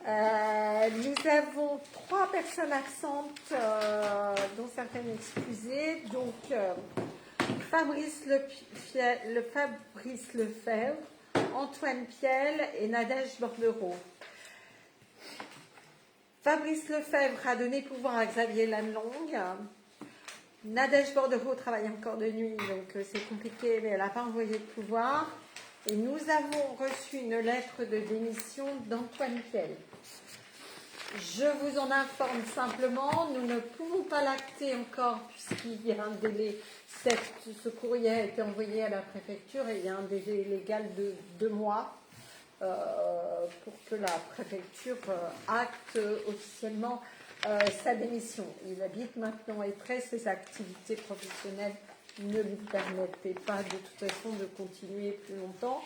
Nous avons 3 personnes absentes, dont certaines excusées. Donc, Fabrice Lefebvre, Antoine Piel et Nadège Bordereau. Fabrice Lefebvre a donné pouvoir à Xavier Lannelongue. Nadège Bordereau travaille encore de nuit, donc c'est compliqué, mais elle n'a pas envoyé de pouvoir. Et nous avons reçu une lettre de démission d'Antoine Piel. Je vous en informe simplement, nous ne pouvons pas l'acter encore puisqu'il y a un délai. Ce courrier a été envoyé à la préfecture et il y a un délai légal de 2 mois pour que la préfecture acte officiellement sa démission. Il habite maintenant Étré, ses activités professionnelles ne lui permettaient pas de toute façon de continuer plus longtemps.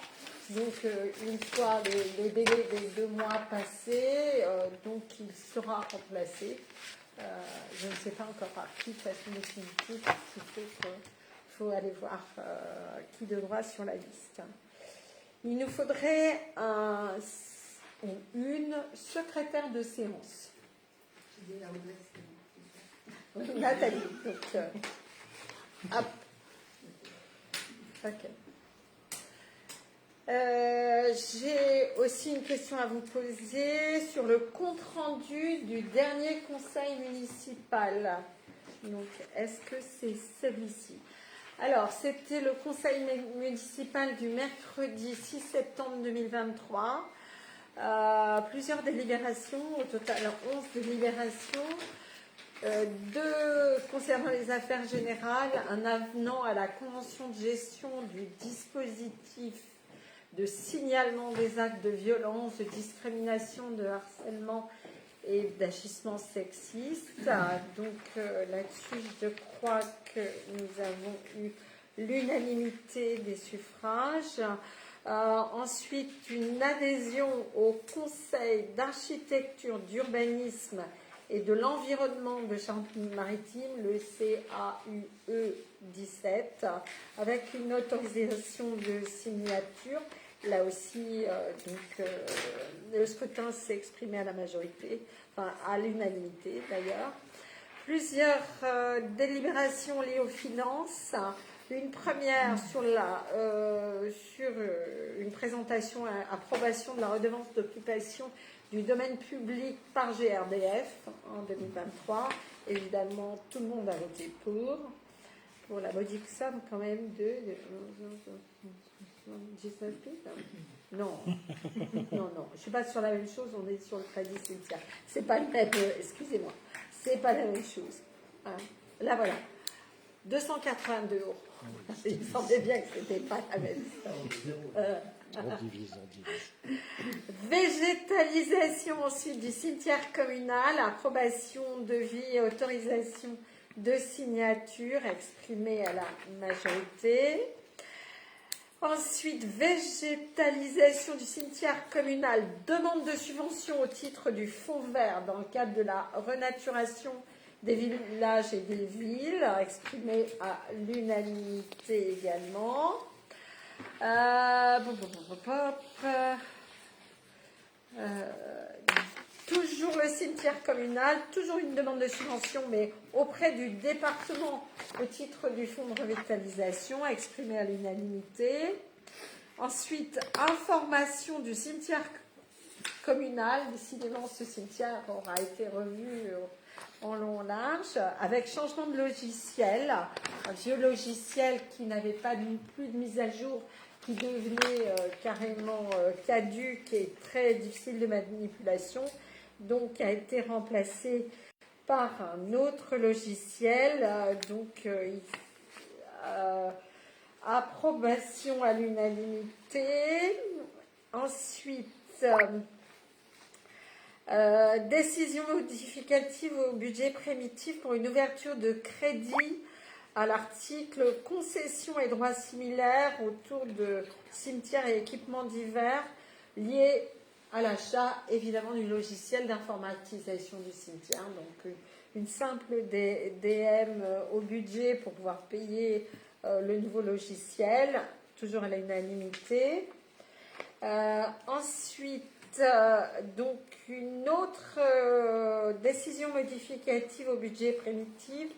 Donc, une fois le délai des 2 mois passé, donc il sera remplacé. Je ne sais pas encore par qui, de façon définitive, il faut aller voir qui de droit sur la liste. Il nous faudrait une secrétaire de séance. Nathalie. Donc, hop. Ok. J'ai aussi une question à vous poser sur le compte-rendu du dernier conseil municipal. Donc, est-ce que c'est celui-ci? Alors, c'était le conseil municipal du mercredi 6 septembre 2023. Plusieurs délibérations, au total 11 délibérations. 2 concernant les affaires générales, un avenant à la convention de gestion du dispositif de signalement des actes de violence, de discrimination, de harcèlement et d'agissement sexiste. Donc là-dessus, je crois que nous avons eu l'unanimité des suffrages. Ensuite, une adhésion au Conseil d'architecture, d'urbanisme et de l'environnement de Charente-Maritime, le CAUE 17, avec une autorisation de signature. Là aussi, le scrutin s'est exprimé à la majorité, enfin à l'unanimité d'ailleurs. Plusieurs délibérations liées aux finances. Une première sur une présentation à approbation de la redevance d'occupation du domaine public par GRDF en 2023. Évidemment, tout le monde a voté pour la modique somme quand même de 19 000. Non, non, je ne suis pas sur la même chose, on est sur le crédit cimetière. C'est pas le même, excusez-moi, c'est pas la même chose. Là, voilà, 282 €. Il me semblait bien que ce n'était pas la même chose. On divise. Végétalisation ensuite du cimetière communal, approbation de vie et autorisation de signature exprimée à la majorité. Ensuite, végétalisation du cimetière communal, demande de subvention au titre du fonds vert dans le cadre de la renaturation des villages et des villes, exprimée à l'unanimité également. Toujours le cimetière communal, toujours une demande de subvention, mais auprès du département au titre du fonds de revitalisation, exprimé à l'unanimité. Ensuite, information du cimetière communal. Décidément, ce cimetière aura été revu en long large, avec changement de logiciel, un vieux logiciel qui n'avait pas plus de mise à jour, qui devenait carrément caduque et très difficile de manipulation, donc a été remplacé par un autre logiciel, approbation à l'unanimité. Ensuite, décision modificative au budget primitif pour une ouverture de crédit à l'article concessions et droits similaires autour de cimetières et équipements divers liés à l'achat évidemment du logiciel d'informatisation du cimetière. Donc une simple DM au budget pour pouvoir payer le nouveau logiciel, toujours à l'unanimité. Ensuite, donc une autre décision modificative au budget préventif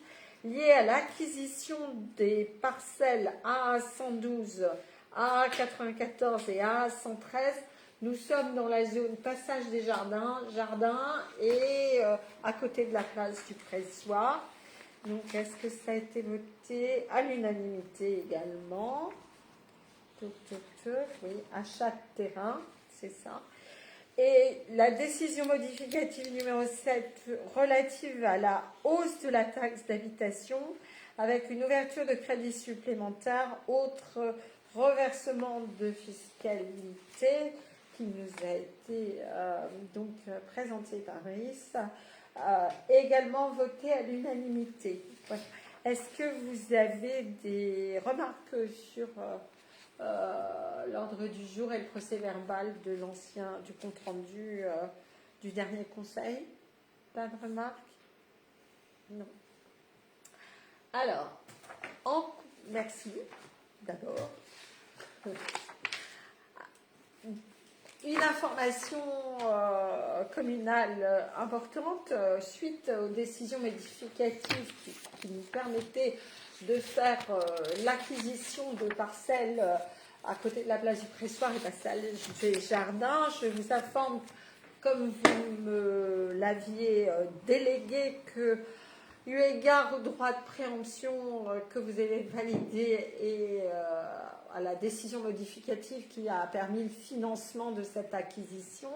liée à l'acquisition des parcelles AA112, AA94 et AA113. Nous sommes dans la zone passage des jardins et à côté de la place du pressoir. Donc, est-ce que ça a été voté à l'unanimité également? Oui, achat de terrain, c'est ça. Et la décision modificative numéro 7 relative à la hausse de la taxe d'habitation avec une ouverture de crédit supplémentaire, autre reversement de fiscalité qui nous a été présenté par Brice, également voté à l'unanimité. Ouais. Est-ce que vous avez des remarques sur l'ordre du jour et le procès-verbal du compte-rendu du dernier conseil? Pas de remarques? Non. Alors, merci d'abord. Une information communale importante suite aux décisions modificatives qui nous permettaient de faire l'acquisition de parcelles à côté de la place du pressoir et passage des jardins. Je vous informe, comme vous me l'aviez délégué, que eu égard au droit de préemption que vous avez validé et à la décision modificative qui a permis le financement de cette acquisition,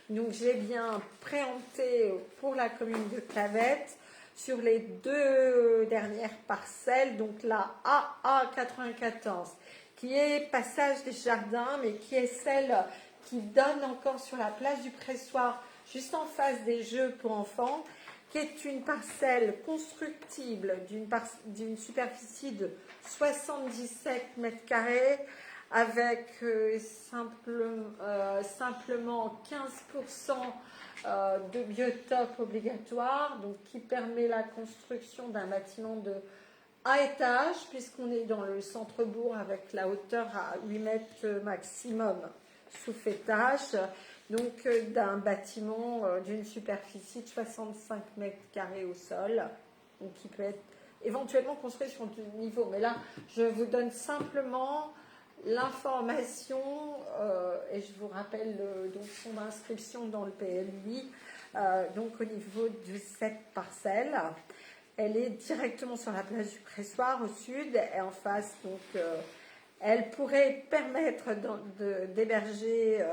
donc j'ai bien préempté pour la commune de Clavette sur les 2 dernières parcelles, donc la AA94 qui est passage des jardins mais qui est celle qui donne encore sur la place du pressoir juste en face des jeux pour enfants, qui est une parcelle constructible d'une superficie de 77 mètres carrés avec simplement 15% de biotope obligatoire, donc qui permet la construction d'un bâtiment de à étage, puisqu'on est dans le centre-bourg avec la hauteur à 8 mètres maximum sous étage. Donc d'un bâtiment d'une superficie de 65 mètres carrés au sol, donc qui peut être éventuellement construit sur deux niveaux. Mais là, je vous donne simplement l'information, et je vous rappelle donc son inscription dans le PLUI, donc au niveau de cette parcelle. Elle est directement sur la place du pressoir au sud, et en face, donc elle pourrait permettre d'héberger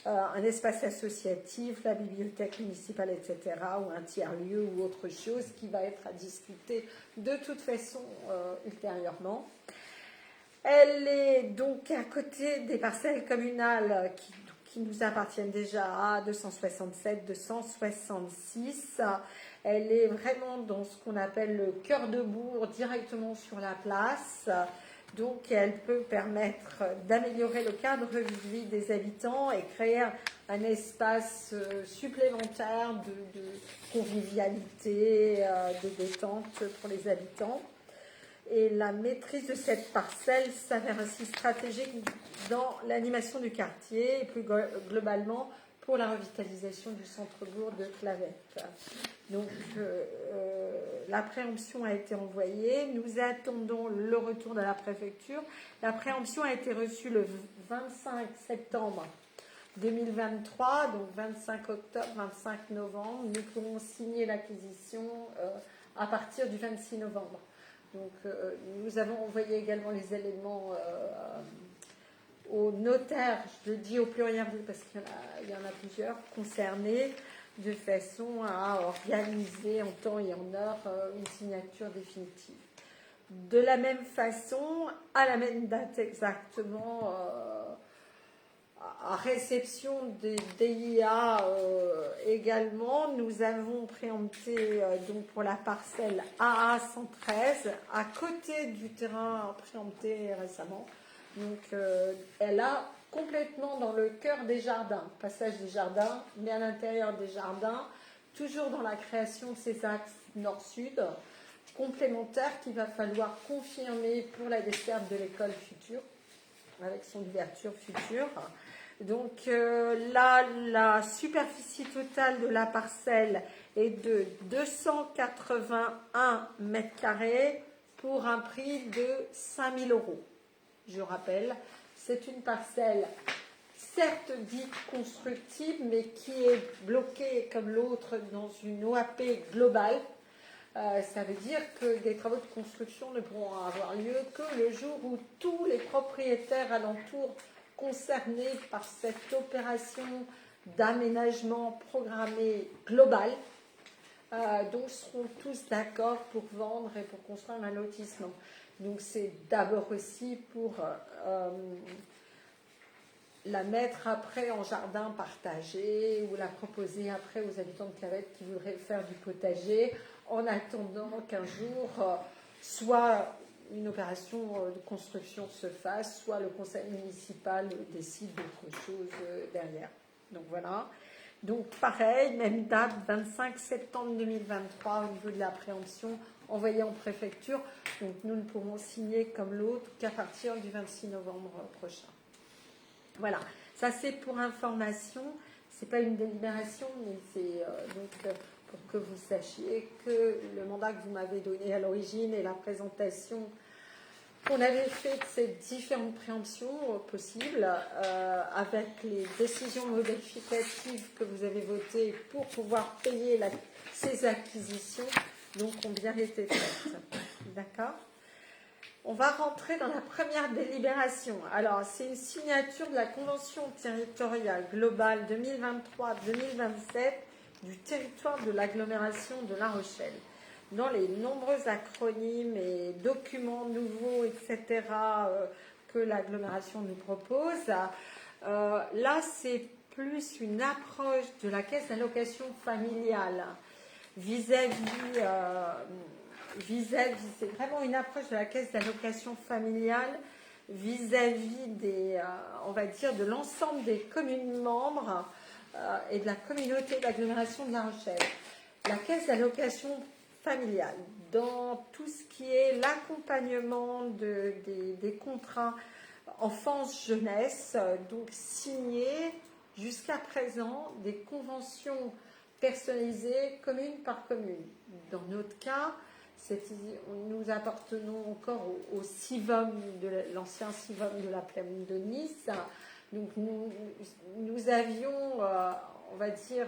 un espace associatif, la bibliothèque municipale, etc., ou un tiers-lieu ou autre chose qui va être à discuter de toute façon ultérieurement. Elle est donc à côté des parcelles communales qui nous appartiennent déjà à 267, 266. Elle est vraiment dans ce qu'on appelle le cœur de bourg, directement sur la place. Donc, elle peut permettre d'améliorer le cadre de vie des habitants et créer un espace supplémentaire de convivialité, de détente pour les habitants. Et la maîtrise de cette parcelle s'avère ainsi stratégique dans l'animation du quartier et plus globalement pour la revitalisation du centre-bourg de Clavette. Donc, la préemption a été envoyée. Nous attendons le retour de la préfecture. La préemption a été reçue le 25 septembre 2023, donc 25 octobre, 25 novembre. Nous pourrons signer l'acquisition à partir du 26 novembre. Donc, nous avons envoyé également les éléments au notaire, je le dis au pluriel parce qu'il y en a plusieurs concernés, de façon à organiser en temps et en heure une signature définitive. De la même façon, à la même date exactement, à réception des DIA également, nous avons préempté donc pour la parcelle AA113 à côté du terrain préempté récemment. Donc elle a complètement dans le cœur des jardins, passage des jardins, mais à l'intérieur des jardins, toujours dans la création de ces axes nord-sud complémentaires qu'il va falloir confirmer pour la desserte de l'école future, avec son ouverture future. Donc là, la superficie totale de la parcelle est de 281 mètres carrés pour un prix de 5 000 €. Je rappelle, c'est une parcelle certes dite constructible, mais qui est bloquée comme l'autre dans une OAP globale. Ça veut dire que des travaux de construction ne pourront avoir lieu que le jour où tous les propriétaires alentours concernés par cette opération d'aménagement programmé global donc seront tous d'accord pour vendre et pour construire un lotissement. Donc c'est d'abord aussi pour la mettre après en jardin partagé ou la proposer après aux habitants de Clavette qui voudraient faire du potager en attendant qu'un jour soit une opération de construction se fasse, soit le conseil municipal décide d'autre chose derrière. Donc voilà. Donc pareil, même date, 25 septembre 2023 au niveau de la préemption envoyée en préfecture. Donc nous ne pourrons signer comme l'autre qu'à partir du 26 novembre prochain. Voilà, ça c'est pour information, c'est pas une délibération, mais c'est pour que vous sachiez que le mandat que vous m'avez donné à l'origine et la présentation qu'on avait fait de ces différentes préemptions possibles avec les décisions modificatives que vous avez votées pour pouvoir payer ces acquisitions, donc ont bien été faites. D'accord ? On va rentrer dans la première délibération. Alors, c'est une signature de la Convention territoriale globale 2023-2027 du territoire de l'agglomération de La Rochelle. Dans les nombreux acronymes et documents nouveaux, etc., que l'agglomération nous propose, là, c'est plus une approche de la caisse d'allocation familiale vis-à-vis, c'est vraiment une approche de la caisse d'allocation familiale vis-à-vis des, on va dire, de l'ensemble des communes membres et de la communauté d'agglomération de La Rochelle. La caisse d'allocation familiale, dans tout ce qui est l'accompagnement des contrats enfance-jeunesse, donc signés jusqu'à présent des conventions personnalisées commune par commune. Dans notre cas, nous appartenons encore au CIVOM, l'ancien CIVOM de la plaine de Nice. Donc nous avions, on va dire,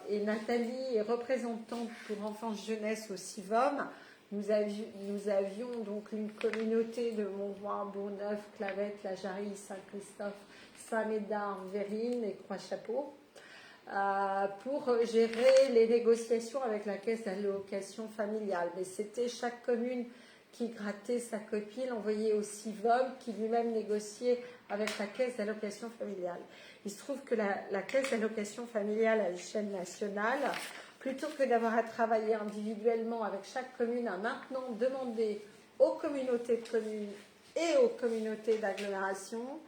et Nathalie est représentante pour enfance jeunesse au CIVOM. Nous avions donc une communauté de Montjoie, Bourgneuf, Clavette, La Jarrie, Saint-Christophe, Saint-Médard, Vérines et Croix-Chapeau pour gérer les négociations avec la caisse d'allocation familiale. Mais c'était chaque commune qui grattait sa copie, l'envoyait au CIVOM, qui lui-même négociait avec la caisse d'allocation familiale. Il se trouve que la caisse d'allocation familiale à l'échelle nationale, plutôt que d'avoir à travailler individuellement avec chaque commune, a maintenant demandé aux communautés de communes et aux communautés d'agglomération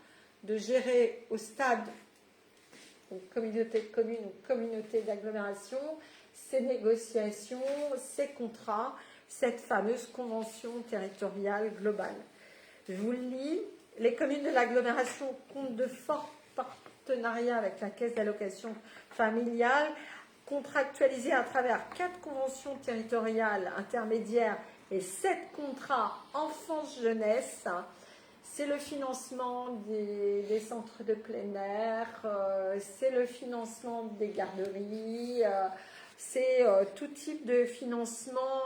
de gérer au stade, aux communautés de communes ou communautés d'agglomération, ces négociations, ces contrats, cette fameuse convention territoriale globale. Je vous le lis. Les communes de l'agglomération comptent de forts partenariats avec la caisse d'allocation familiale, contractualisés à travers 4 conventions territoriales intermédiaires et 7 contrats enfance-jeunesse. C'est le financement des centres de plein air, c'est le financement des garderies, c'est tout type de financement,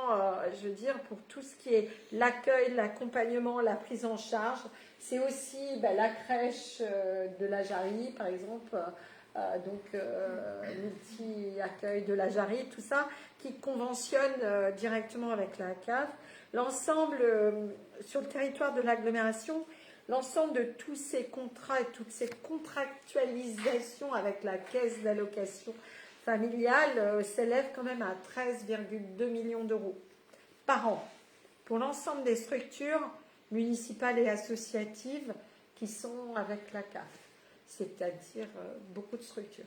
je veux dire, pour tout ce qui est l'accueil, l'accompagnement, la prise en charge. C'est aussi la crèche de La Jarrie, par exemple, l'outil-accueil de La Jarrie, tout ça, qui conventionne directement avec la CAF. L'ensemble, sur le territoire de l'agglomération, l'ensemble de tous ces contrats et toutes ces contractualisations avec la caisse d'allocation familiale s'élève quand même à 13,2 millions d'euros par an pour l'ensemble des structures municipales et associatives qui sont avec la CAF, c'est-à-dire beaucoup de structures.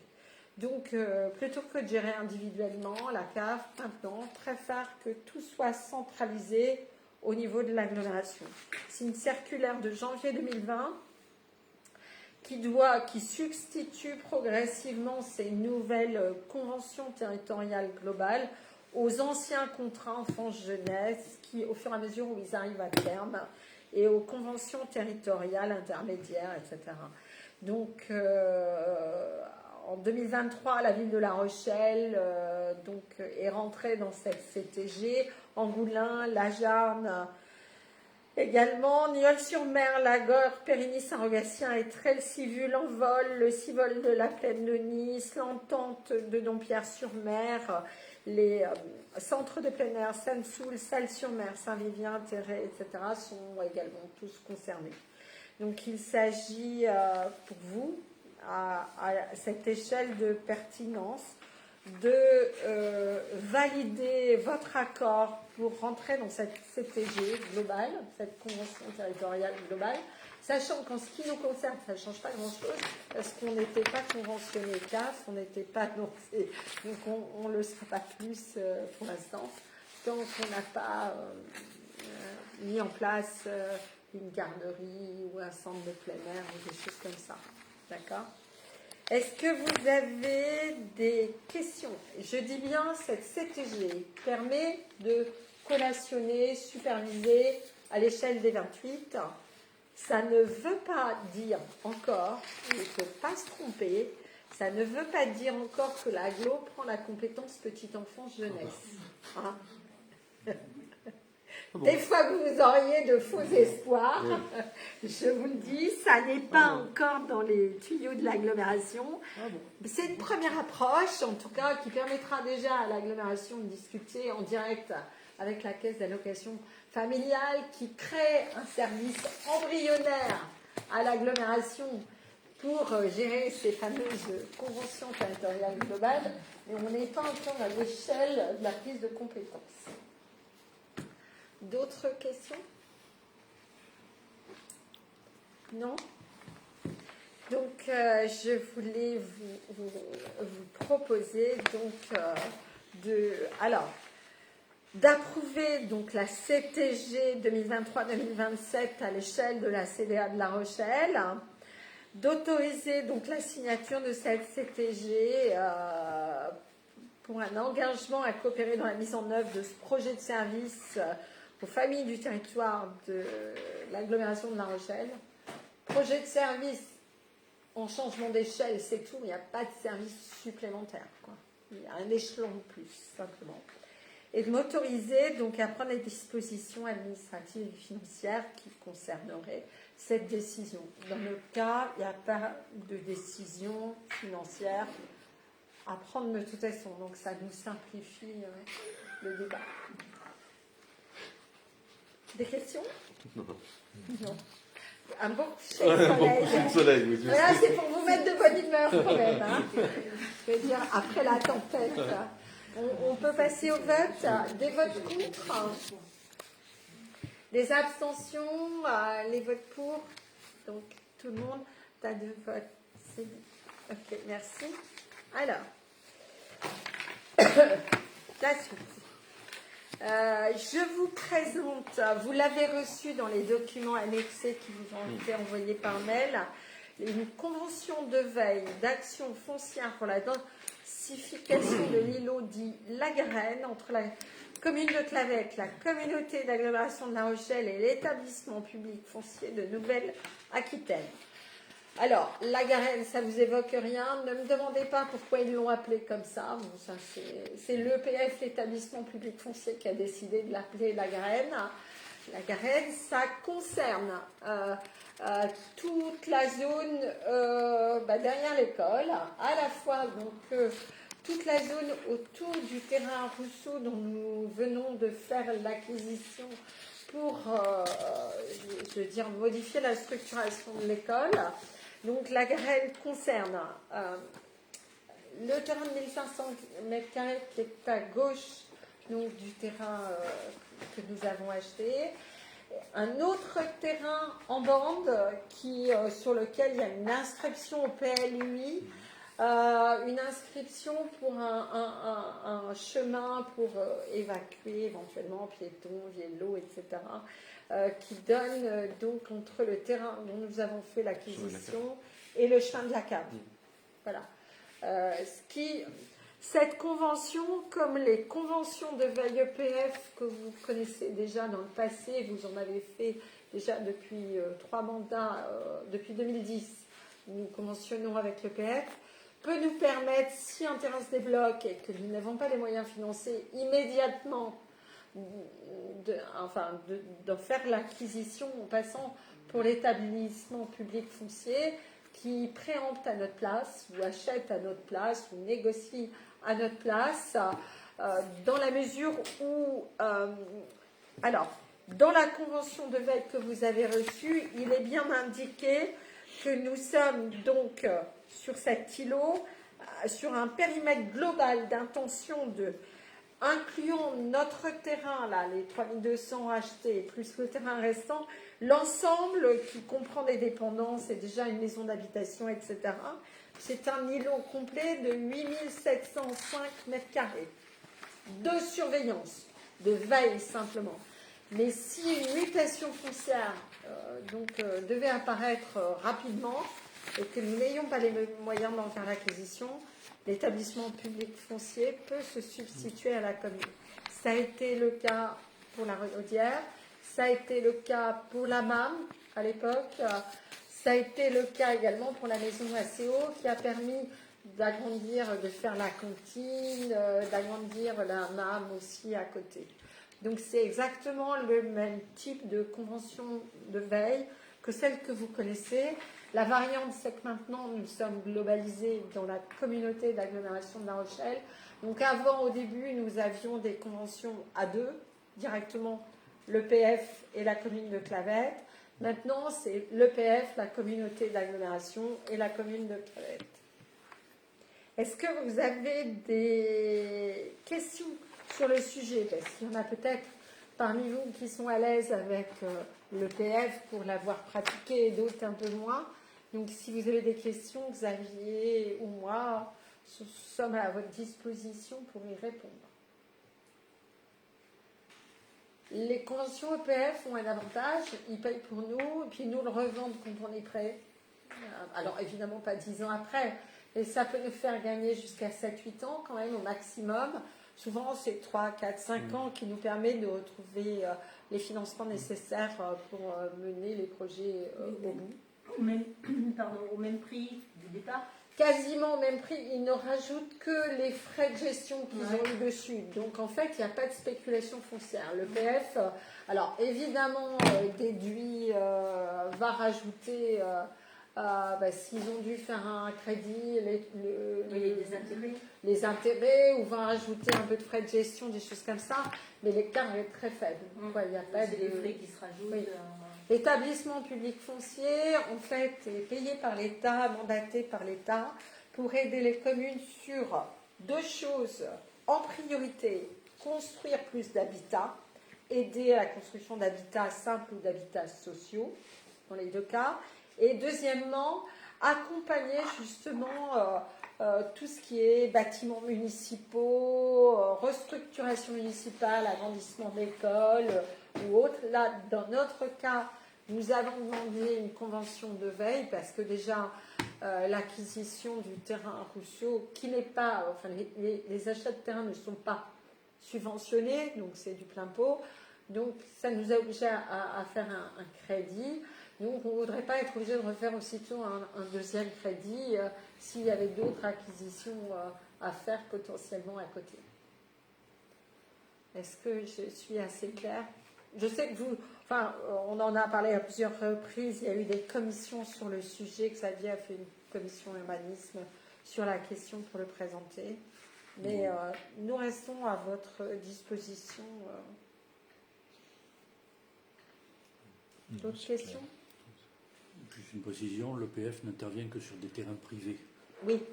Donc, plutôt que de gérer individuellement, la CAF, maintenant, préfère que tout soit centralisé au niveau de l'agglomération. C'est une circulaire de janvier 2020 qui substitue progressivement ces nouvelles conventions territoriales globales aux anciens contrats enfance-jeunesse qui, au fur et à mesure où ils arrivent à terme, et aux conventions territoriales intermédiaires, etc. Donc, en 2023, la ville de La Rochelle est rentrée dans cette CTG, Angoulins, La Jarne, également, Nieul-sur-Mer, Lagore, Périgny, Saint-Rogatien et Trelle-Sivu, l'Envol, le Civol de la Plaine de Nice, l'Entente de Dompierre-sur-Mer, les centres de plein air, Sainte-Soule, Salles-sur-Mer, Saint-Vivien, Terray, etc. sont également tous concernés. Donc il s'agit pour vous, à cette échelle de pertinence, de valider votre accord pour rentrer dans cette CTG globale, cette convention territoriale globale, sachant qu'en ce qui nous concerne, ça ne change pas grand-chose, parce qu'on n'était pas conventionné CAF, on n'était pas annoncé, donc on ne le sera pas plus pour l'instant, tant qu'on n'a pas mis en place une garderie ou un centre de plein air ou des choses comme ça. D'accord ? Est-ce que vous avez des questions? Je dis bien, cette CTG permet de collationner, superviser à l'échelle des 28. Ça ne veut pas dire encore, il ne faut pas se tromper, ça ne veut pas dire encore que l'agglo prend la compétence petite enfance jeunesse. Hein? Bon. Des fois que vous auriez de faux espoirs, je vous le dis, ça n'est pas encore dans les tuyaux de l'agglomération. C'est une première approche, en tout cas, qui permettra déjà à l'agglomération de discuter en direct avec la caisse d'allocation familiale, qui crée un service embryonnaire à l'agglomération pour gérer ces fameuses conventions territoriales globales, mais on n'est pas encore à l'échelle de la prise de compétences. D'autres questions? Non? Donc, je voulais vous proposer donc, d'approuver donc la CTG 2023-2027 à l'échelle de la CDA de La Rochelle, d'autoriser donc la signature de cette CTG pour un engagement à coopérer dans la mise en œuvre de ce projet de service aux familles du territoire de l'agglomération de La Rochelle. Projet de service en changement d'échelle, c'est tout, il n'y a pas de service supplémentaire, quoi. Il y a un échelon de plus, simplement. Et de m'autoriser donc à prendre les dispositions administratives et financières qui concerneraient cette décision. Dans notre cas, il n'y a pas de décision financière à prendre de toute façon, donc ça nous simplifie le débat. Des questions? Non. Un bon coucher de soleil. Bon soleil, oui. Voilà, c'est pour vous mettre de bonne humeur quand même. Hein. Je veux dire, après la tempête, on peut passer au vote. Des votes contre, des abstentions, les votes pour. Donc, tout le monde a 2 votes. C'est bon. Ok, merci. Alors, la suite. Je vous présente, vous l'avez reçu dans les documents annexés qui vous ont été envoyés par mail, une convention de veille d'action foncière pour la densification de l'îlot dit La Garenne entre la commune de Clavec, la communauté d'agglomération de La Rochelle et l'établissement public foncier de Nouvelle-Aquitaine. Alors, La Garenne, ça ne vous évoque rien. Ne me demandez pas pourquoi ils l'ont appelé comme ça. Bon, ça c'est l'EPF, l'établissement public foncier, qui a décidé de l'appeler La Garenne. La Garenne, ça concerne toute la zone derrière l'école, à la fois donc toute la zone autour du terrain Rousseau dont nous venons de faire l'acquisition pour, modifier la structuration de l'école. Donc la Garenne concerne le terrain de 1500 m² qui est à gauche donc, du terrain que nous avons acheté. Un autre terrain en bande sur lequel il y a une inscription au PLUI, une inscription pour un chemin pour évacuer éventuellement piétons, vélos, etc. Qui donne donc entre le terrain dont nous avons fait l'acquisition et le chemin de la cave. Voilà. Cette convention, comme les conventions de veille EPF que vous connaissez déjà dans le passé, vous en avez fait déjà depuis 3 mandats, depuis 2010, nous conventionnons avec l'EPF, peut nous permettre, si un terrain se débloque et que nous n'avons pas les moyens financiers immédiatement, d'en faire l'acquisition en passant pour l'établissement public foncier qui préempte à notre place ou achète à notre place ou négocie à notre place, dans la mesure où, dans la convention de veille que vous avez reçue, il est bien indiqué que nous sommes donc sur cet îlot, sur un périmètre global d'intention incluant notre terrain, là, les 3200 achetés, plus le terrain restant, l'ensemble qui comprend des dépendances et déjà une maison d'habitation, etc. C'est un îlot complet de 8705 mètres carrés de surveillance, de veille simplement. Mais si une mutation foncière devait apparaître rapidement et que nous n'ayons pas les moyens d'en faire l'acquisition, l'établissement public foncier peut se substituer à la commune. Ça a été le cas pour la Renaudière, ça a été le cas pour la MAM à l'époque, ça a été le cas également pour la maison ACO qui a permis d'agrandir, de faire la cantine, d'agrandir la MAM aussi à côté. Donc c'est exactement le même type de convention de veille que celle que vous connaissez. La variante, c'est que maintenant, nous sommes globalisés dans la communauté d'agglomération de La Rochelle. Donc avant, au début, nous avions des conventions à deux, directement l'EPF et la commune de Clavette. Maintenant, c'est l'EPF, la communauté d'agglomération, et la commune de Clavette. Est-ce que vous avez des questions sur le sujet? Parce qu'il y en a peut-être parmi vous qui sont à l'aise avec l'EPF pour l'avoir pratiqué et d'autres un peu moins. Donc, si vous avez des questions, Xavier ou moi, nous sommes à votre disposition pour y répondre. Les conventions EPF ont un avantage, ils payent pour nous, et puis nous le revendent quand on est prêt. Alors, évidemment, pas 10 ans après, mais ça peut nous faire gagner jusqu'à 7-8 ans quand même au maximum. Souvent, c'est 3, 4, 5 ans qui nous permet de retrouver les financements nécessaires pour mener les projets au bout. Au même prix du départ? Quasiment au même prix. Ils ne rajoutent que les frais de gestion qu'ils ont eu dessus. Donc, en fait, il n'y a pas de spéculation foncière. Le PF, alors évidemment, déduit, va rajouter... s'ils ont dû faire un crédit, les intérêts, ou va rajouter un peu de frais de gestion, des choses comme ça, mais l'écart est très faible. Il n'y a pas des frais qui se rajoutent. Oui. L'établissement public foncier, en fait, est payé par l'État, mandaté par l'État, pour aider les communes sur deux choses. En priorité, construire plus d'habitat, aider à la construction d'habitats simples ou d'habitats sociaux, dans les deux cas. Et deuxièmement, accompagner justement tout ce qui est bâtiments municipaux, restructuration municipale, agrandissement d'écoles ou autres. Là, dans notre cas, nous avons demandé une convention de veille parce que déjà, l'acquisition du terrain à Rousseau, qui n'est pas, enfin, les achats de terrain ne sont pas subventionnés, donc c'est du plein pot. Donc, ça nous a obligés à faire un crédit. Donc, on ne voudrait pas être obligé de refaire aussitôt un deuxième crédit s'il y avait d'autres acquisitions à faire potentiellement à côté. Est-ce que je suis assez claire? Je sais que vous, on en a parlé à plusieurs reprises, il y a eu des commissions sur le sujet, Xavier a fait une commission urbanisme sur la question pour le présenter. Mais nous restons à votre disposition. D'autres questions? Juste une précision, l'EPF n'intervient que sur des terrains privés. Oui.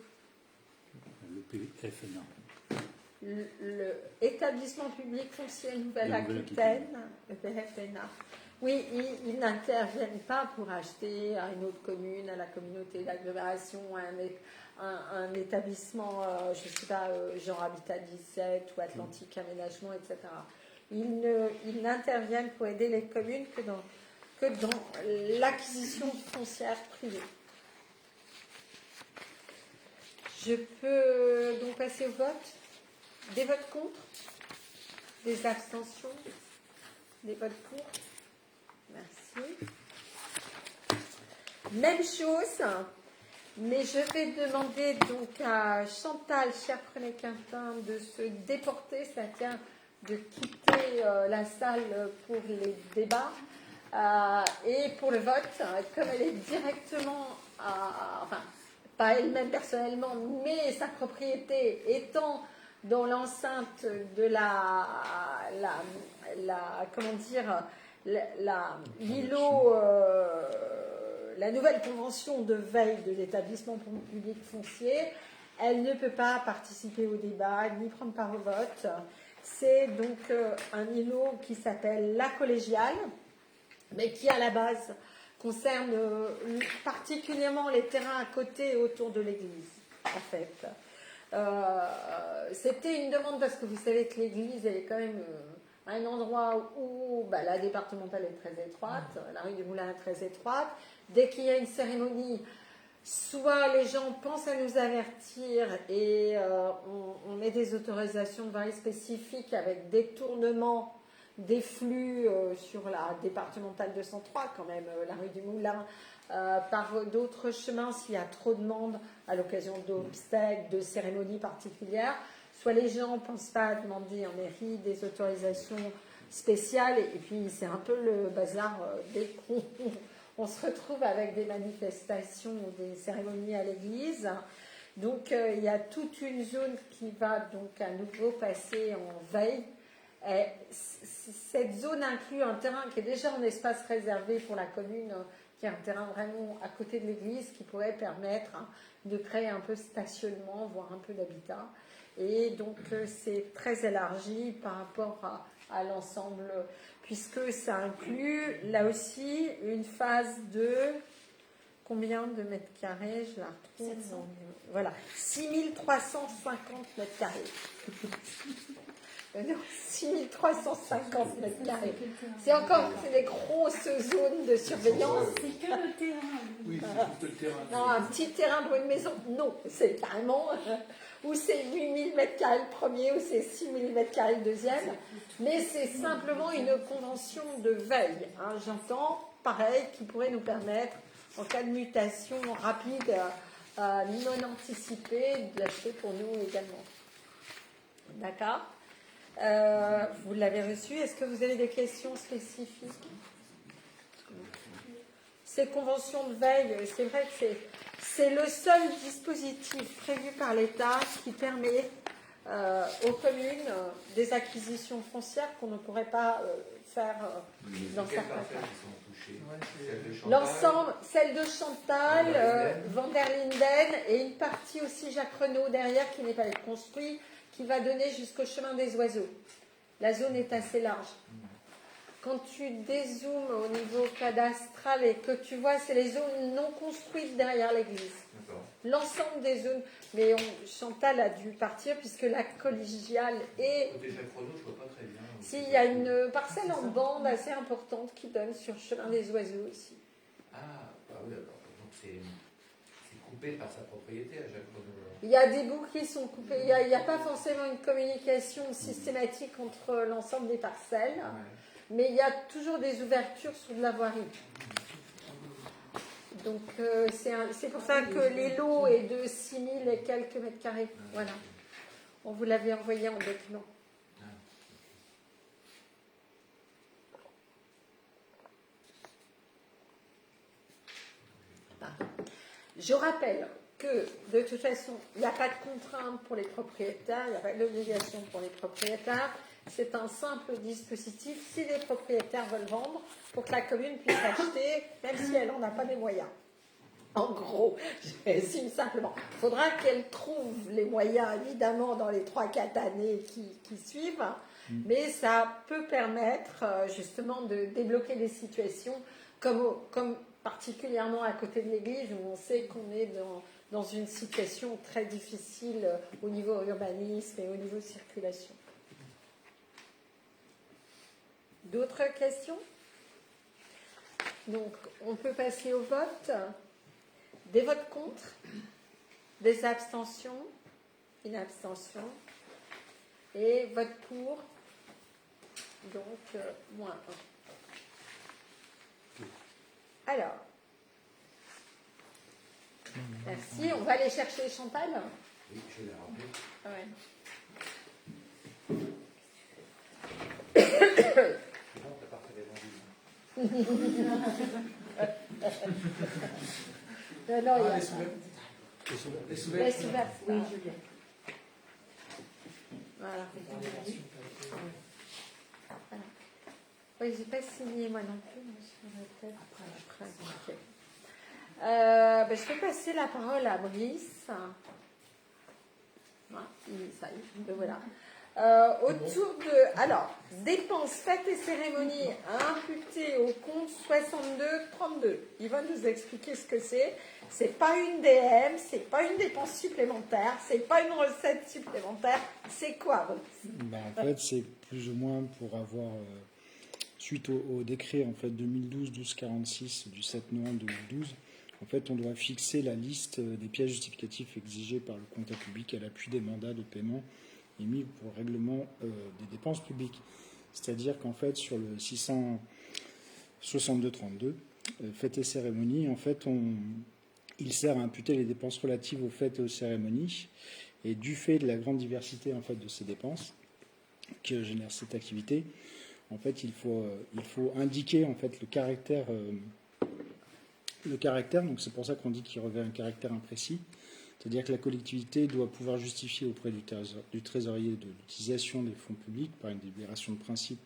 L'EPFNA. L'établissement public foncier Nouvelle-Aquitaine, EPFNA. Oui, ils n'interviennent pas pour acheter à une autre commune, à la communauté d'agglomération, à un établissement, je ne sais pas, genre Habitat 17 ou Atlantique Aménagement, etc. Ils n'interviennent pour aider les communes que dans l'acquisition foncière privée. Je peux donc passer au vote. Des votes contre? Des abstentions? Des votes pour? Merci. Même chose, mais je vais demander donc à Chantal Cherprenay-Quintin de se déporter, c'est-à-dire de quitter la salle pour les débats. Et pour le vote, comme elle est directement, enfin, pas elle-même personnellement, mais sa propriété étant dans l'enceinte de comment dire, l'îlot, la nouvelle convention de veille de l'établissement public foncier, elle ne peut pas participer au débat ni prendre part au vote. C'est donc un îlot qui s'appelle la collégiale, mais qui à la base concerne particulièrement les terrains à côté et autour de l'église, en fait. C'était une demande parce que vous savez que l'église, elle est quand même un endroit où la départementale est très étroite, la rue du Moulin est très étroite. Dès qu'il y a une cérémonie, soit les gens pensent à nous avertir et on met des autorisations de veille spécifiques avec détournement des flux sur la départementale 203, quand même, la rue du Moulin, par d'autres chemins s'il y a trop de monde à l'occasion d'obstacles, de cérémonies particulières. Soit les gens ne pensent pas à demander en mairie des autorisations spéciales, et puis c'est un peu le bazar dès qu'on se retrouve avec des manifestations ou des cérémonies à l'église. Donc il y a toute une zone qui va donc à nouveau passer en veille. Et cette zone inclut un terrain qui est déjà en espace réservé pour la commune, qui est un terrain vraiment à côté de l'église, qui pourrait permettre de créer un peu de stationnement, voire un peu d'habitat. Et donc c'est très élargi par rapport à l'ensemble, puisque ça inclut là aussi une phase de combien de mètres carrés? Je la retrouve. 700. Voilà, 6350 mètres carrés. 6350 mètres carrés. C'est des grosses zones de surveillance. C'est que le terrain. Oui, c'est tout le terrain. Non, un petit terrain pour une maison, non, c'est carrément, ou c'est 8000 mètres carrés le premier, ou c'est 6000 mètres carrés le deuxième, mais c'est simplement une convention de veille, hein, j'entends, pareil, qui pourrait nous permettre, en cas de mutation rapide, non anticipée, de l'acheter pour nous également. D'accord? Vous l'avez reçu. Est-ce que vous avez des questions spécifiques? Ces conventions de veille, c'est vrai que c'est le seul dispositif prévu par l'État qui permet aux communes des acquisitions foncières qu'on ne pourrait pas faire dans certains cas. L'ensemble, celle de Chantal, Van der Linden et une partie aussi Jacques Renaud derrière qui n'est pas construit, qui va donner jusqu'au chemin des oiseaux. La zone est assez large. Quand tu dézoomes au niveau cadastral et que tu vois, c'est les zones non construites derrière l'église. L'ensemble des zones. Mais Chantal a dû partir puisque la collégiale est. Côté Jacques Renaud, je vois pas très bien. S'il y a une parcelle en bande assez importante qui donne sur le chemin des oiseaux aussi. Ah, bah oui, d'accord. Donc c'est coupé par sa propriété à Jacques Renaud. Il y a des bouts qui sont coupés. Il n'y a pas forcément une communication systématique entre l'ensemble des parcelles. Ouais. Mais il y a toujours des ouvertures sur de la voirie. Donc c'est pour ça que les lots est de 6000 et quelques mètres carrés. Voilà. On vous l'avait envoyé en document. Je rappelle que de toute façon, il n'y a pas de contrainte pour les propriétaires, il n'y a pas d'obligation pour les propriétaires. C'est un simple dispositif si les propriétaires veulent vendre pour que la commune puisse acheter, même si elle n'en a pas les moyens. En gros, je résume simplement. Il faudra qu'elle trouve les moyens, évidemment, dans les 3-4 années qui suivent, mais ça peut permettre justement de débloquer des situations comme particulièrement à côté de l'église où on sait qu'on est dans une situation très difficile au niveau urbanisme et au niveau circulation. D'autres questions? Donc, on peut passer au vote. Des votes contre? Des abstentions? Une abstention. Et vote pour? Donc, moins 1. Alors, merci. On va aller chercher Chantal. Oui, je l'ai rappelé. Ouais. C'est bon, t'as pas fait les vendus. Non, il y a les souvenirs. Les souvenirs. Les souvenirs. Oui, je l'ai. Voilà. Oui, j'ai pas signé moi non plus, mais je ferai peut-être après. Ok. Je vais passer la parole à Brice. Ça y est, le voilà. Autour de. Alors, dépenses, fêtes et cérémonies imputées au compte 62-32. Il va nous expliquer ce que c'est. C'est pas une DM, c'est pas une dépense supplémentaire, c'est pas une recette supplémentaire. C'est quoi, Brice? En fait, c'est plus ou moins pour avoir, suite au décret en fait 2012-1246 du 7 novembre 2012, en fait, on doit fixer la liste des pièces justificatives exigées par le comptable public à l'appui des mandats de paiement émis pour règlement des dépenses publiques. C'est-à-dire qu'en fait, sur le 662-32, fêtes et cérémonies, en fait, il sert à imputer les dépenses relatives aux fêtes et aux cérémonies. Et du fait de la grande diversité en fait, de ces dépenses que génère cette activité, en fait, il faut indiquer en fait, le caractère. Donc c'est pour ça qu'on dit qu'il revêt un caractère imprécis. C'est-à-dire que la collectivité doit pouvoir justifier auprès du trésorier de l'utilisation des fonds publics par une délibération de principe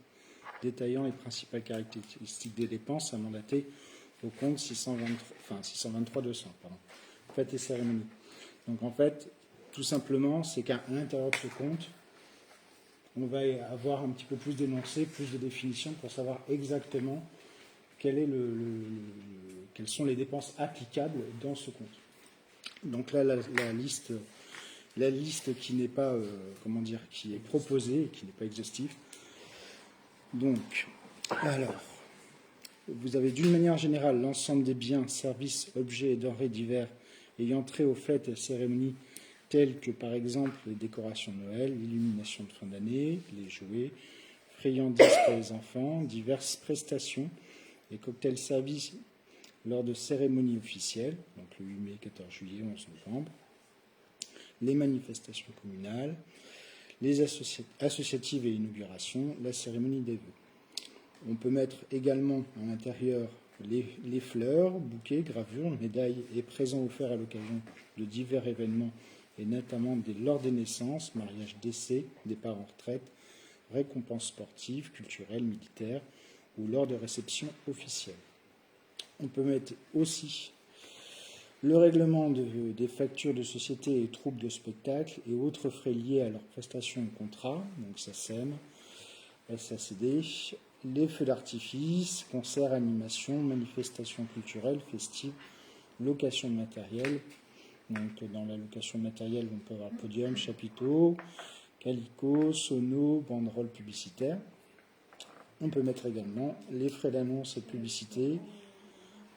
détaillant les principales caractéristiques des dépenses à mandater au compte 623-200. Fêtes et cérémonies. Donc en fait, tout simplement, c'est qu'à l'intérieur de ce compte, on va avoir un petit peu plus d'énoncés, plus de définitions pour savoir exactement quelles sont les dépenses applicables dans ce compte. Donc là, la liste qui n'est pas, qui est proposée et qui n'est pas exhaustive. Donc, alors, vous avez d'une manière générale l'ensemble des biens, services, objets et denrées divers ayant trait aux fêtes et cérémonies telles que par exemple les décorations de Noël, l'illumination de fin d'année, les jouets, friandises pour les enfants, diverses prestations et cocktails servis lors de cérémonies officielles, donc le 8 mai, 14 juillet, 11 novembre, les manifestations communales, les associatives et inaugurations, la cérémonie des vœux. On peut mettre également à l'intérieur les fleurs, bouquets, gravures, médailles et présents offerts à l'occasion de divers événements, et notamment lors des naissances, mariages, décès, départ en retraite, récompenses sportives, culturelles, militaires ou lors de réceptions officielles. On peut mettre aussi le règlement des factures de société et troupes de spectacle et autres frais liés à leurs prestations ou contrats, donc SACEM, SACD, les feux d'artifice, concerts, animations, manifestations culturelles, festives, location de matériel. Donc dans la location de matériel, on peut avoir podium, chapiteau, calicot, sono, banderole publicitaire. On peut mettre également les frais d'annonce et de publicité,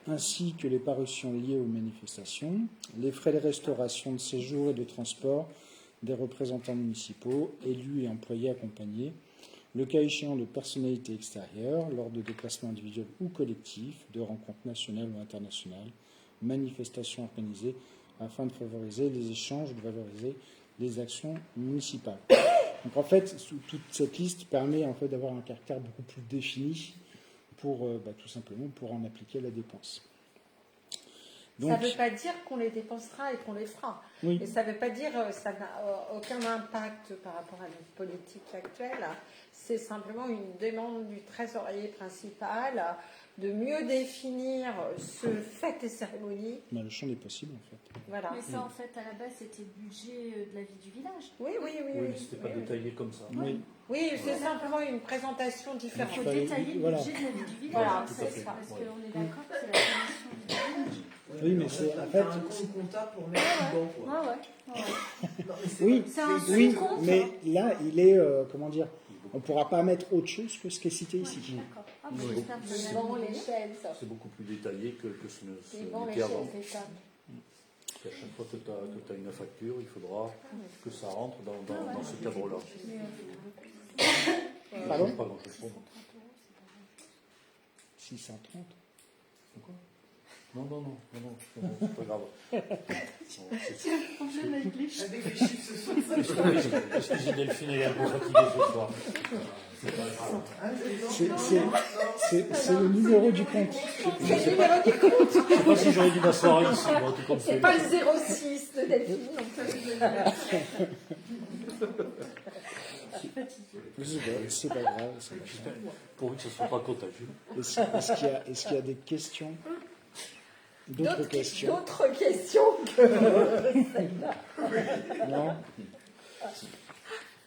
ainsi que les parutions liées aux manifestations, les frais de restauration, de séjour et de transport des représentants municipaux, élus et employés accompagnés, le cas échéant de personnalités extérieures lors de déplacements individuels ou collectifs, de rencontres nationales ou internationales, manifestations organisées afin de favoriser les échanges, de valoriser les actions municipales. Donc en fait, toute cette liste permet en fait d'avoir un caractère beaucoup plus défini pour tout simplement pour en appliquer la dépense. Donc, ça ne veut pas dire qu'on les dépensera et qu'on les fera. Oui. Et ça ne veut pas dire que ça n'a aucun impact par rapport à notre politique actuelle. C'est simplement une demande du trésorier principal de mieux définir ce fait et cérémonie. Le champ des possibles, en fait. Voilà. Mais ça, en fait, à la base, c'était le budget de la vie du village. Oui. Oui, mais c'était pas détaillé comme ça. Oui. Oui, c'est simplement une présentation différente. Il faut détailler le voilà. budget de la vie du village. Voilà, en c'est fait, ça. Parce qu'on est d'accord que c'est la commission du village. Oui, mais c'est en fait. un compte comptable pour mettre dedans, quoi. Ouais. Non, mais c'est Oui, pas- C'est un oui, sous-compte. mais là, il est, on ne pourra pas mettre autre chose que ce qui est cité ici. D'accord. Ah, bah, Oui. j'espère que Ils ça vont va les bien. chaises. C'est beaucoup plus détaillé que ce Ils vont les n'était avant. chaises d'État. Si à chaque fois que tu as une facture, il faudra que ça rentre dans ce cadre-là. Pardon Pas grand-chose. 630. Pourquoi non, c'est pas grave. C'est un problème avec les chiffres. Avec les chiffres, ce soir. Excusez Delphine, elle est un peu fatiguée ce soir. C'est le numéro du compte. C'est le numéro du compte. Je ne sais pas si j'aurais dû m'asseoir ici, moi, tout comme C'est pas le 06 de Delphine non plus. C'est pas grave. c'est pas grave. pourvu que ce ne soit pas contagieux. Est-ce qu'il y a des questions? D'autres questions? D'autres questions que celle-là. Non.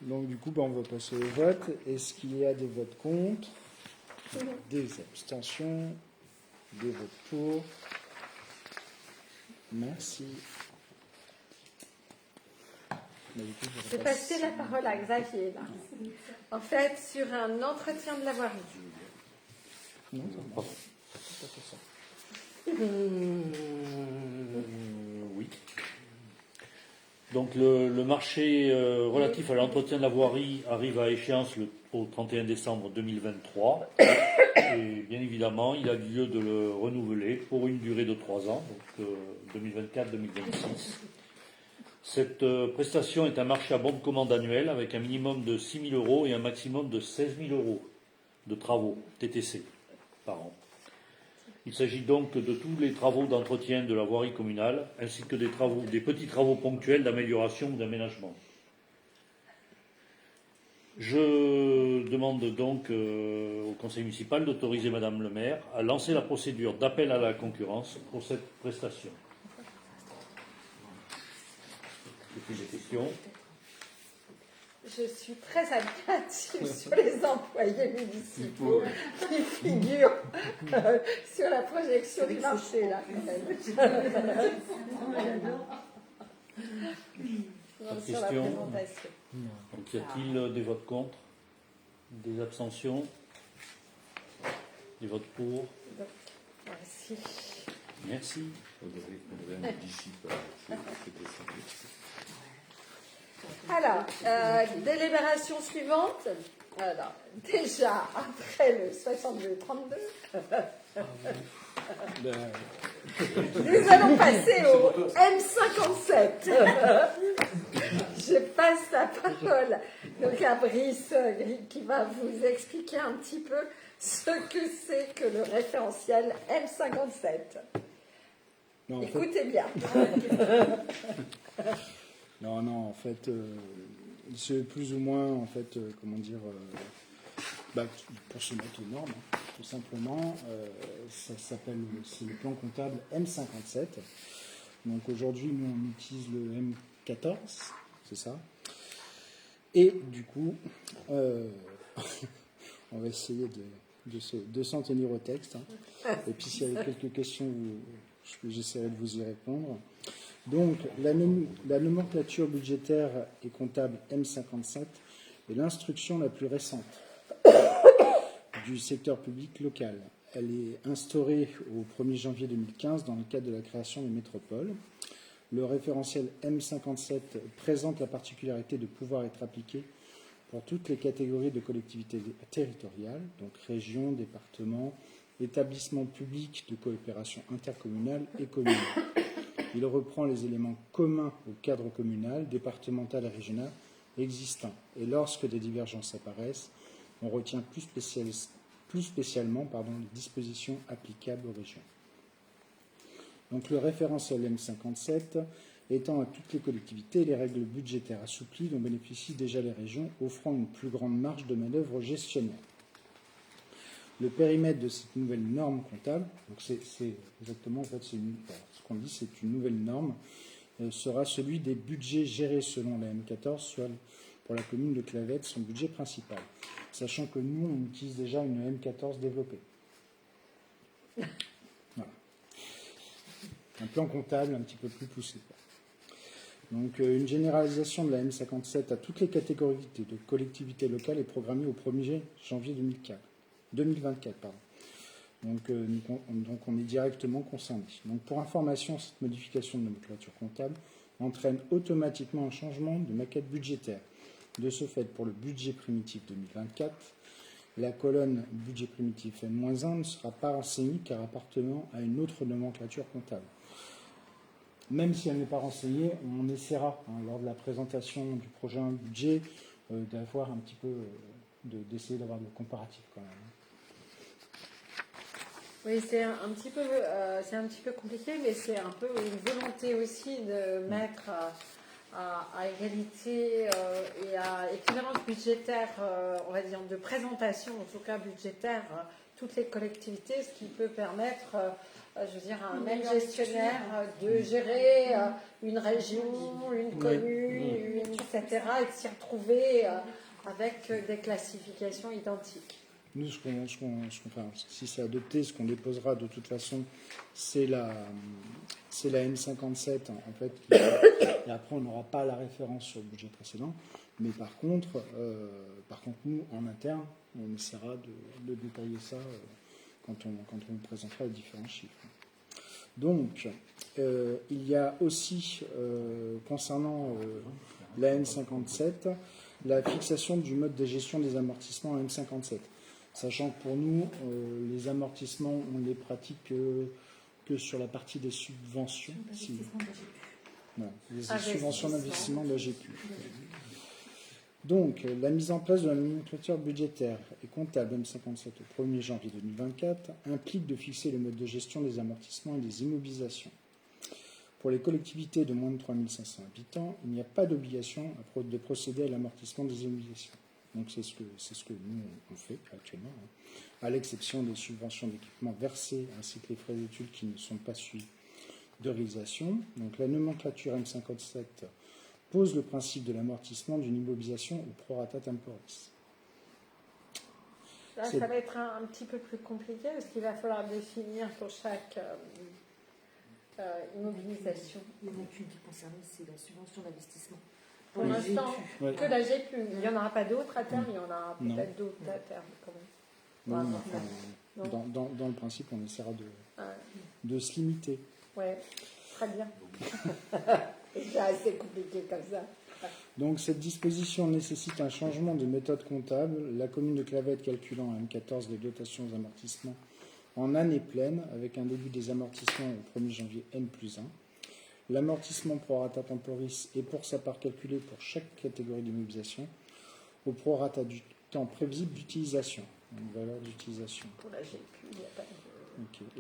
Donc du coup, on va passer au vote. Est-ce qu'il y a des votes contre? Des abstentions? Des votes pour? Merci. Je vais passer la parole à Xavier, là. En fait, sur un entretien de la voirie. Non, Pardon. c'est pas ça. Oui. Donc le marché relatif à l'entretien de la voirie arrive à échéance au 31 décembre 2023. Et bien évidemment, il a lieu de le renouveler pour une durée de 3 ans, donc 2024-2026. Cette prestation est un marché à bon de commande annuel avec un minimum de 6 000 € et un maximum de 16 000 € de travaux TTC par an. Il s'agit donc de tous les travaux d'entretien de la voirie communale, ainsi que des petits travaux ponctuels d'amélioration ou d'aménagement. Je demande donc au conseil municipal d'autoriser Madame le maire à lancer la procédure d'appel à la concurrence pour cette prestation. Et puis des questions. Je suis très admirative sur les employés municipaux qui figurent sur la projection du marché, là. Pas de Sur la questions. présentation. Donc, y a-t-il des votes contre? Des abstentions? Des votes pour? Merci. Merci. Alors, délibération suivante. Alors, déjà, après le 62-32, nous allons passer au M57. Je passe la parole donc à Brice qui va vous expliquer un petit peu ce que c'est que le référentiel M57. Non, Écoutez bien. Non, en fait, c'est plus ou moins, en fait, pour se mettre aux normes, hein, tout simplement, ça s'appelle, c'est le plan comptable M57. Donc aujourd'hui, nous, on utilise le M14, c'est ça. Et du coup, on va essayer de s'en tenir au texte. Hein. Et puis s'il y a quelques questions, j'essaierai de vous y répondre. Donc, la nomenclature budgétaire et comptable M57 est l'instruction la plus récente du secteur public local. Elle est instaurée au 1er janvier 2015 dans le cadre de la création des métropoles. Le référentiel M57 présente la particularité de pouvoir être appliqué pour toutes les catégories de collectivités territoriales, donc régions, départements, établissements publics de coopération intercommunale et communale. Il reprend les éléments communs au cadre communal, départemental et régional existants. Et lorsque des divergences apparaissent, on retient plus spécialement les dispositions applicables aux régions. Donc le référentiel M57 étend à toutes les collectivités les règles budgétaires assouplies dont bénéficient déjà les régions, offrant une plus grande marge de manœuvre gestionnaire. Le périmètre de cette nouvelle norme comptable, donc c'est exactement en fait, ce qu'on dit, c'est une nouvelle norme, sera celui des budgets gérés selon la M14, soit pour la commune de Clavette son budget principal, sachant que nous on utilise déjà une M14 développée. Voilà. Un plan comptable un petit peu plus poussé. Donc une généralisation de la M57 à toutes les catégories de collectivités locales est programmée au 1er janvier 2024. Donc on est directement concerné. Donc pour information, cette modification de nomenclature comptable entraîne automatiquement un changement de maquette budgétaire. De ce fait, pour le budget primitif 2024, la colonne budget primitif N-1 ne sera pas renseignée car appartenant à une autre nomenclature comptable. Même si elle n'est pas renseignée, on essaiera, lors de la présentation du projet budget, d'avoir un petit peu, d'essayer d'avoir le comparatif quand même. Oui, c'est un petit peu compliqué, mais c'est un peu une volonté aussi de mettre à égalité et à équivalence budgétaire, on va dire de présentation, en tout cas budgétaire, toutes les collectivités, ce qui peut permettre, je veux dire, à un même gestionnaire de gérer une région, une commune, etc., et de s'y retrouver avec des classifications identiques. Nous, si c'est adopté, ce qu'on déposera de toute façon, c'est la M57 en fait. Et après, on n'aura pas la référence sur le budget précédent. Mais par contre, nous, en interne, on essaiera de détailler ça quand on présentera les différents chiffres. Donc, il y a aussi, concernant la M57, la fixation du mode de gestion des amortissements à M57. Sachant que pour nous, les amortissements, on les pratique que sur la partie des subventions. Les subventions d'investissement de la GPU. Donc, la mise en place de la nomenclature budgétaire et comptable M57 au 1er janvier 2024 implique de fixer le mode de gestion des amortissements et des immobilisations. Pour les collectivités de moins de 3 500 habitants, il n'y a pas d'obligation de procéder à l'amortissement des immobilisations. Donc c'est ce que nous on fait actuellement, à l'exception des subventions d'équipement versées ainsi que les frais d'études qui ne sont pas suivis de réalisation. Donc la nomenclature M57 pose le principe de l'amortissement d'une immobilisation au prorata temporis. Là, ça va être un petit peu plus compliqué parce qu'il va falloir définir pour chaque immobilisation. Il y en a qu'une qui est concernée, c'est la subvention d'investissement. Pour l'instant, que la GPU. Il n'y en aura pas d'autres à terme, il y en aura peut-être d'autres à terme quand même. Dans le principe, on essaiera de se limiter. Oui, très bien. C'est assez compliqué comme ça. Donc cette disposition nécessite un changement de méthode comptable. La commune de Clavette calculant à M14 les dotations aux amortissements en année pleine, avec un début des amortissements au 1er janvier N+1. L'amortissement prorata temporis est pour sa part calculé pour chaque catégorie d'immobilisation au prorata du temps prévisible d'utilisation, une valeur d'utilisation. Pour la GPU, il n'y a pas de...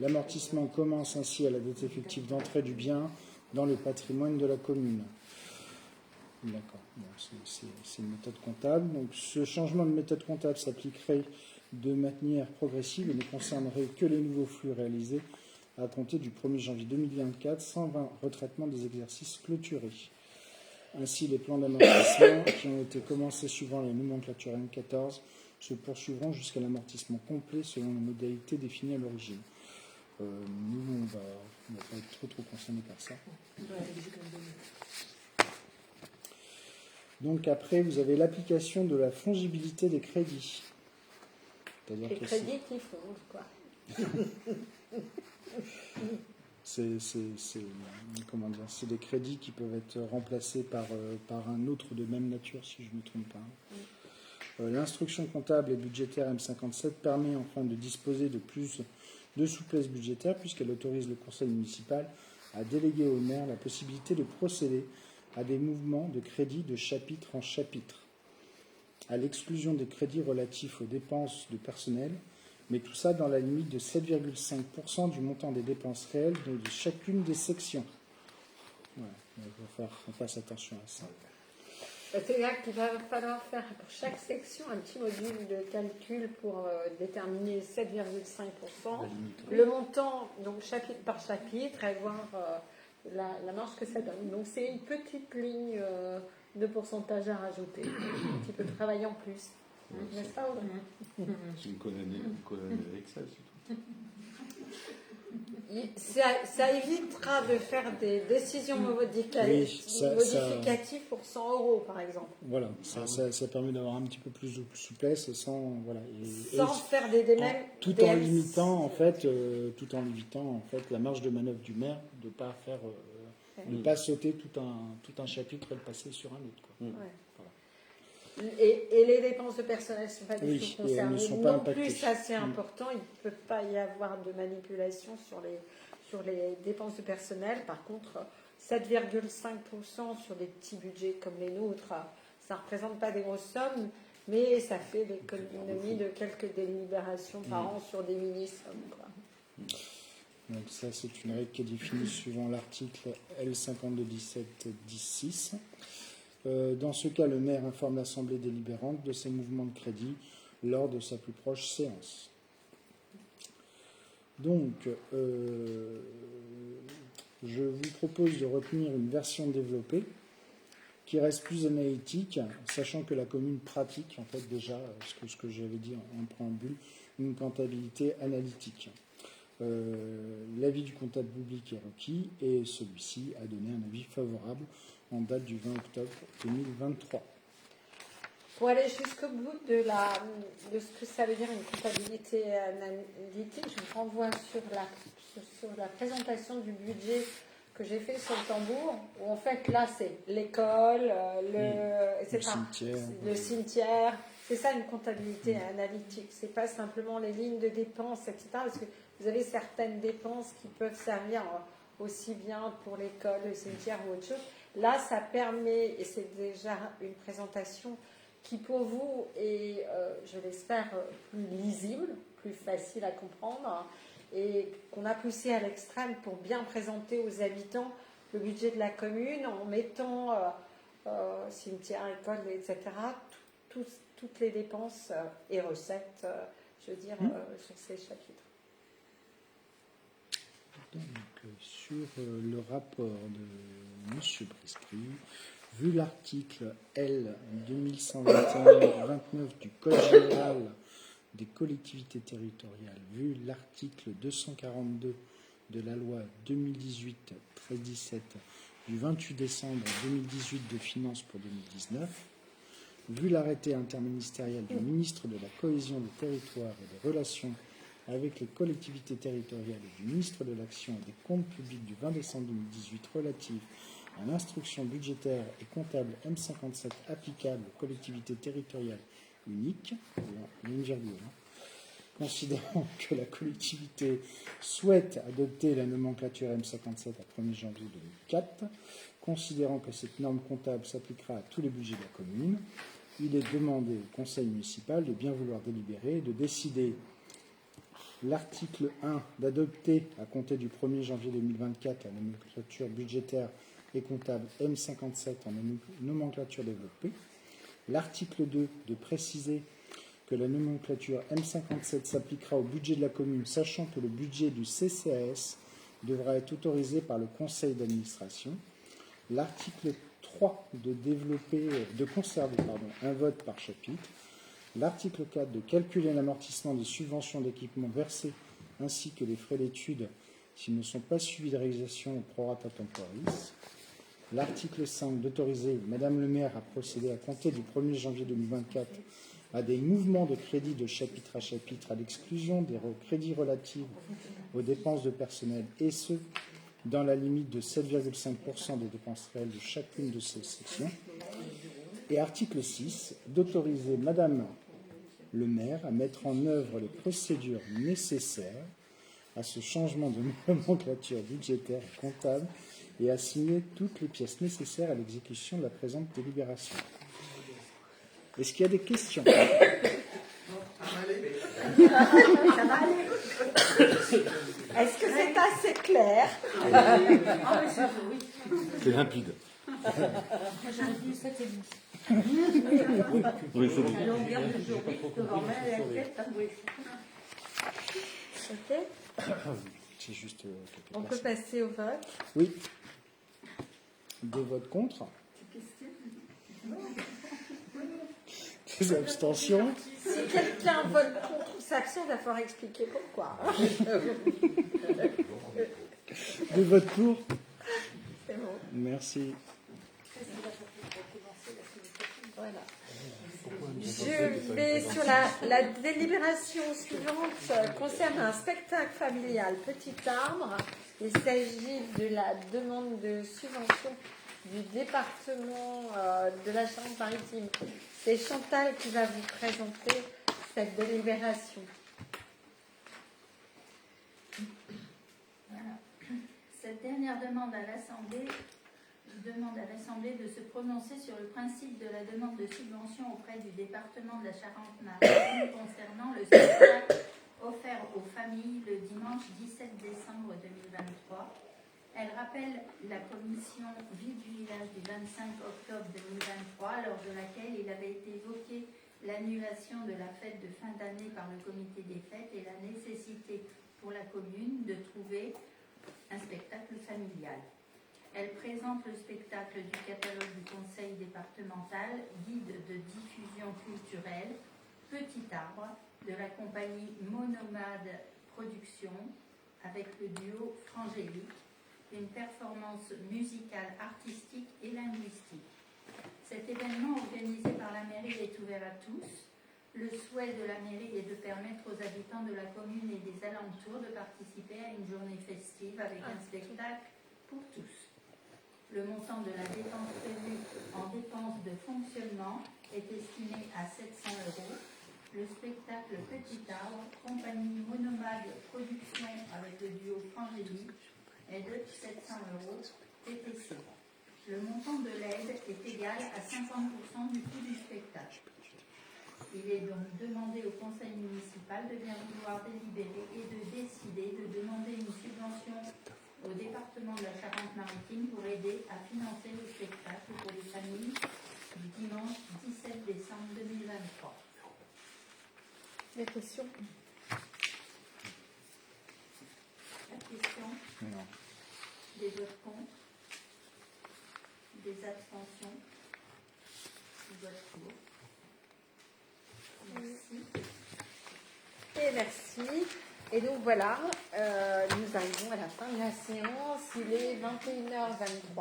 L'amortissement commence ainsi à la date effective d'entrée du bien dans le patrimoine de la commune. D'accord, c'est une méthode comptable. Donc, ce changement de méthode comptable s'appliquerait de manière progressive et ne concernerait que les nouveaux flux réalisés à compter du 1er janvier 2024, sans retraitement des exercices clôturés. Ainsi, les plans d'amortissement qui ont été commencés suivant la nomenclature M14 se poursuivront jusqu'à l'amortissement complet selon les modalités définies à l'origine. Nous, on va pas être trop concernés par ça. Donc après, vous avez l'application de la fongibilité des crédits. Les crédits qui fondent, quoi. C'est des crédits qui peuvent être remplacés par un autre de même nature, si je ne me trompe pas. L'instruction comptable et budgétaire M57 permet enfin de disposer de plus de souplesse budgétaire puisqu'elle autorise le conseil municipal à déléguer au maire la possibilité de procéder à des mouvements de crédits de chapitre en chapitre, à l'exclusion des crédits relatifs aux dépenses de personnel, mais tout ça dans la limite de 7,5% du montant des dépenses réelles de chacune des sections. Ouais, il va falloir qu'on fasse attention à ça. C'est-à-dire qu'il va falloir faire pour chaque section un petit module de calcul pour déterminer 7,5%, le montant, donc chapitre par chapitre, et voir la marge que ça donne. Donc c'est une petite ligne de pourcentage à rajouter, un petit peu de travail en plus. N'est-ce pas, Audrey? C'est une colonne Excel, surtout. Ça évitera de faire des décisions modificatives pour 100 euros, par exemple. Voilà, ça permet d'avoir un petit peu plus de souplesse sans faire des délais. Tout en limitant en fait la marge de manœuvre du maire de ne pas faire de pas sauter tout un chapitre et le passer sur un autre. Quoi. Ouais. Et les dépenses de personnel ne sont pas du tout concernées non plus, ça c'est important, il ne peut pas y avoir de manipulation sur les dépenses de personnel. Par contre, 7,5% sur des petits budgets comme les nôtres, ça ne représente pas des grosses sommes, mais ça fait l'économie de quelques délibérations par an sur des mini-sommes. Donc ça, c'est une règle qui est définie suivant l'article L5217-10-6. Dans ce cas, le maire informe l'Assemblée délibérante de ses mouvements de crédit lors de sa plus proche séance. Donc, je vous propose de retenir une version développée qui reste plus analytique, sachant que la commune pratique, en fait, déjà, ce que j'avais dit en préambule, une comptabilité analytique. L'avis du comptable public est requis et celui-ci a donné un avis favorable en date du 20 octobre 2023. Pour aller jusqu'au bout de ce que ça veut dire une comptabilité analytique, je vous renvoie sur la présentation du budget que j'ai fait sur le tambour, où en fait là c'est l'école, le cimetière. C'est ça une comptabilité analytique. C'est pas simplement les lignes de dépenses, etc. Parce que vous avez certaines dépenses qui peuvent servir aussi bien pour l'école, le cimetière ou autre chose. Là, ça permet, et c'est déjà une présentation qui pour vous est, je l'espère, plus lisible, plus facile à comprendre, et qu'on a poussé à l'extrême pour bien présenter aux habitants le budget de la commune en mettant cimetière, école, etc., toutes les dépenses et recettes, je veux dire, sur ces chapitres. Donc, sur le rapport de M. Brisky, vu l'article L 2121-29 du Code général des collectivités territoriales, vu l'article 242 de la loi 2018-13-17 du 28 décembre 2018 de finances pour 2019, vu l'arrêté interministériel du ministre de la Cohésion des territoires et des relations avec les collectivités territoriales et du ministre de l'Action et des comptes publics du 20 décembre 2018 relatif à l'instruction budgétaire et comptable M57 applicable aux collectivités territoriales uniques, considérant que la collectivité souhaite adopter la nomenclature M57 à 1er janvier 2004, considérant que cette norme comptable s'appliquera à tous les budgets de la commune, il est demandé au conseil municipal de bien vouloir délibérer et de décider l'article 1 d'adopter à compter du 1er janvier 2024 la nomenclature budgétaire et comptable M57 en nomenclature développée. L'article 2 de préciser que la nomenclature M57 s'appliquera au budget de la commune, sachant que le budget du CCAS devra être autorisé par le conseil d'administration. L'article 3 de conserver un vote par chapitre. L'article 4 de calculer l'amortissement des subventions d'équipement versées ainsi que les frais d'études s'ils ne sont pas suivis de réalisation au prorata temporis. L'article 5 d'autoriser Madame le maire à procéder à compter du 1er janvier 2024 à des mouvements de crédit de chapitre à chapitre à l'exclusion des crédits relatifs aux dépenses de personnel et ce, dans la limite de 7,5% des dépenses réelles de chacune de ces sections. Et article 6, d'autoriser Madame le maire à mettre en œuvre les procédures nécessaires à ce changement de nomenclature budgétaire et comptable et à signer toutes les pièces nécessaires à l'exécution de la présente délibération. Est-ce qu'il y a des questions? Ça va aller. Est-ce que c'est assez clair? C'est limpide. J'aurais dit 7,5. Oui, il faut La longueur de journée devant moi, elle est OK. C'est juste On peut passer au vote. Oui. Des votes contre. Des abstentions. Si quelqu'un vote contre ou s'abstient, il va falloir expliquer pourquoi. Des votes pour. C'est bon. Merci. Voilà. Je vais sur la délibération suivante concerne un spectacle familial Petit Arbre. Il s'agit de la demande de subvention du département de la Charente-Maritime. C'est Chantal qui va vous présenter cette délibération. Voilà. Cette dernière demande à l'Assemblée de se prononcer sur le principe de la demande de subvention auprès du département de la Charente-Maritime concernant le spectacle offert aux familles le dimanche 17 décembre 2023. Elle rappelle la commission vie du village du 25 octobre 2023, lors de laquelle il avait été évoqué l'annulation de la fête de fin d'année par le comité des fêtes et la nécessité pour la commune de trouver un spectacle familial. Elle présente le spectacle du catalogue du conseil départemental, guide de diffusion culturelle, Petit Arbre, de la compagnie Monomade Productions, avec le duo Frangélique, une performance musicale, artistique et linguistique. Cet événement organisé par la mairie est ouvert à tous. Le souhait de la mairie est de permettre aux habitants de la commune et des alentours de participer à une journée festive avec un spectacle pour tous. Le montant de la dépense prévue en dépenses de fonctionnement est estimé à 700 €. Le spectacle Petit Arbre, compagnie Monomade Productions avec le duo Frangélique, est de 700 € TTC. Le montant de l'aide est égal à 50% du coût du spectacle. Il est donc demandé au conseil municipal de bien vouloir délibérer et de décider de demander une subvention au département de la Charente-Maritime pour aider à financer le spectacle pour les familles du dimanche 17 décembre 2023. Des questions? La question? Non. Des votes contre? Des abstentions? Des votes pour? Merci. Et merci. Et donc voilà, nous arrivons à la fin de la séance. Il est 21h23.